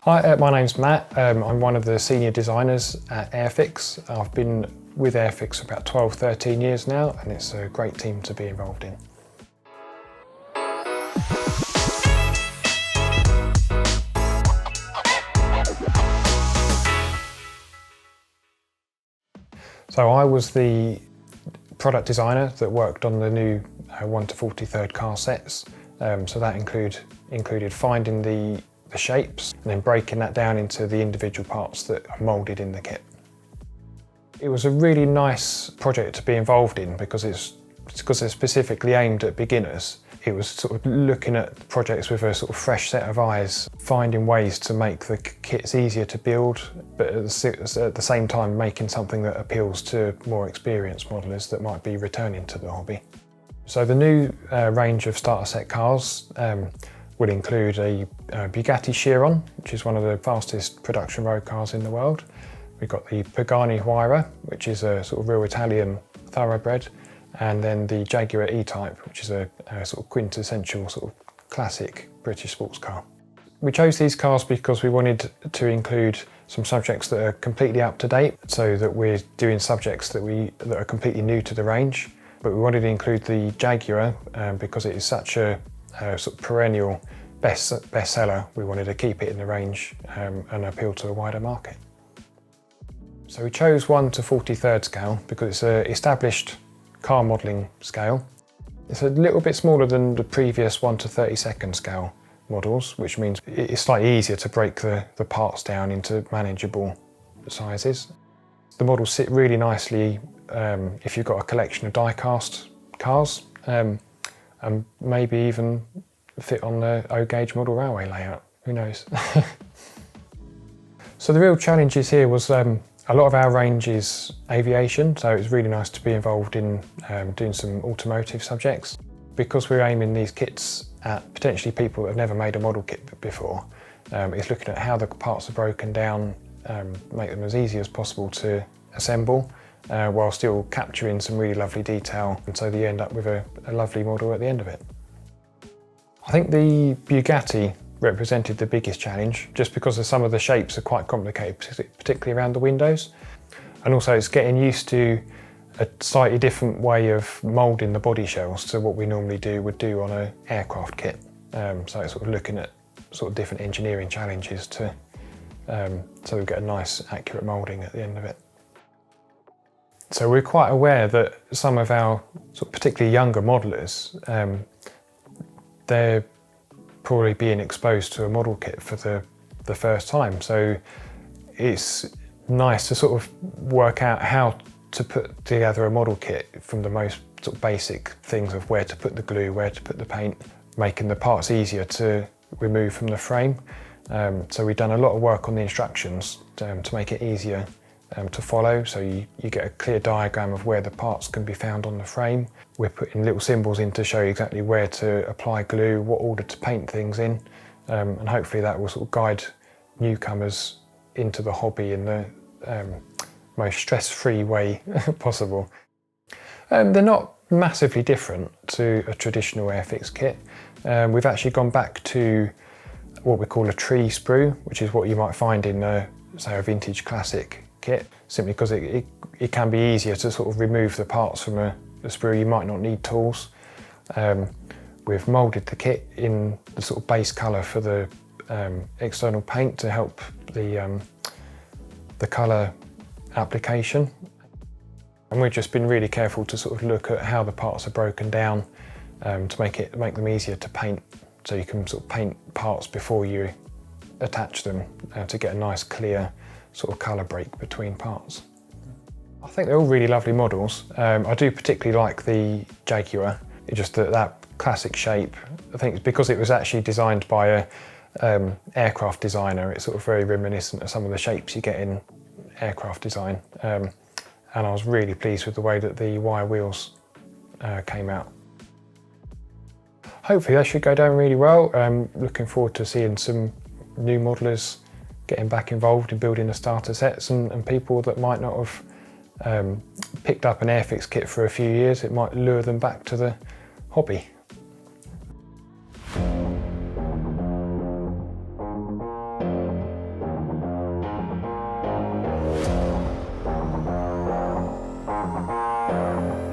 Hi, my name's Matt. I'm one of the senior designers at Airfix. I've been with Airfix for about 12-13 years now, and it's a great team to be involved in. So I was the product designer that worked on the new 1 to 43rd car sets. So that included finding the shapes and then breaking that down into the individual parts that are moulded in the kit. It was a really nice project to be involved in because it's specifically aimed at beginners. It was sort of looking at projects with a sort of fresh set of eyes, finding ways to make the kits easier to build, but at the same time making something that appeals to more experienced modelers that might be returning to the hobby. So the new range of starter set cars will include a Bugatti Chiron, which is one of the fastest production road cars in the world. We've got the Pagani Huayra, which is a sort of real Italian thoroughbred, and then the Jaguar E-Type, which is a sort of quintessential sort of classic British sports car. We chose these cars because we wanted to include some subjects that are completely up to date, so that we're doing subjects that are completely new to the range. But we wanted to include the Jaguar because it is such a sort of perennial bestseller. We wanted to keep it in the range and appeal to a wider market. So we chose 1 to 43rd scale because it's an established car modelling scale. It's a little bit smaller than the previous 1 to 32nd scale models, which means it's slightly easier to break the parts down into manageable sizes. The models sit really nicely if you've got a collection of die-cast cars, and maybe even fit on the O-gauge model railway layout, who knows. So the real challenges here was a lot of our range is aviation, so it's really nice to be involved in doing some automotive subjects. Because we're aiming these kits at potentially people that have never made a model kit before, it's looking at how the parts are broken down, make them as easy as possible to assemble, while still capturing some really lovely detail, and so that you end up with a lovely model at the end of it. I think the Bugatti represented the biggest challenge, just because of some of the shapes are quite complicated, particularly around the windows. And also it's getting used to a slightly different way of moulding the body shells to what we normally would do on an aircraft kit. So it's sort of looking at sort of different engineering challenges so we get a nice accurate moulding at the end of it. So we're quite aware that some of our sort of particularly younger modelers, they're probably being exposed to a model kit for the first time. So it's nice to sort of work out how to put together a model kit from the most sort of basic things of where to put the glue, where to put the paint, making the parts easier to remove from the frame. So we've done a lot of work on the instructions to make it easier to follow, so you get a clear diagram of where the parts can be found on the frame. We're putting little symbols in to show you exactly where to apply glue, what order to paint things in, and hopefully that will sort of guide newcomers into the hobby in the most stress-free way possible. They're not massively different to a traditional Airfix kit. We've actually gone back to what we call a tree sprue, which is what you might find in say a vintage classic kit, simply because it can be easier to sort of remove the parts from a sprue. You might not need tools. We've moulded the kit in the sort of base colour for the external paint to help the colour application. And we've just been really careful to sort of look at how the parts are broken down to make them easier to paint, so you can sort of paint parts before you attach them to get a nice clear sort of colour break between parts. I think they're all really lovely models. I do particularly like the Jaguar. It's just that classic shape. I think it's because it was actually designed by a aircraft designer. It's sort of very reminiscent of some of the shapes you get in aircraft design. And I was really pleased with the way that the wire wheels came out. Hopefully they should go down really well. I'm looking forward to seeing some new modelers getting back involved in building the starter sets, and people that might not have picked up an Airfix kit for a few years, it might lure them back to the hobby. you.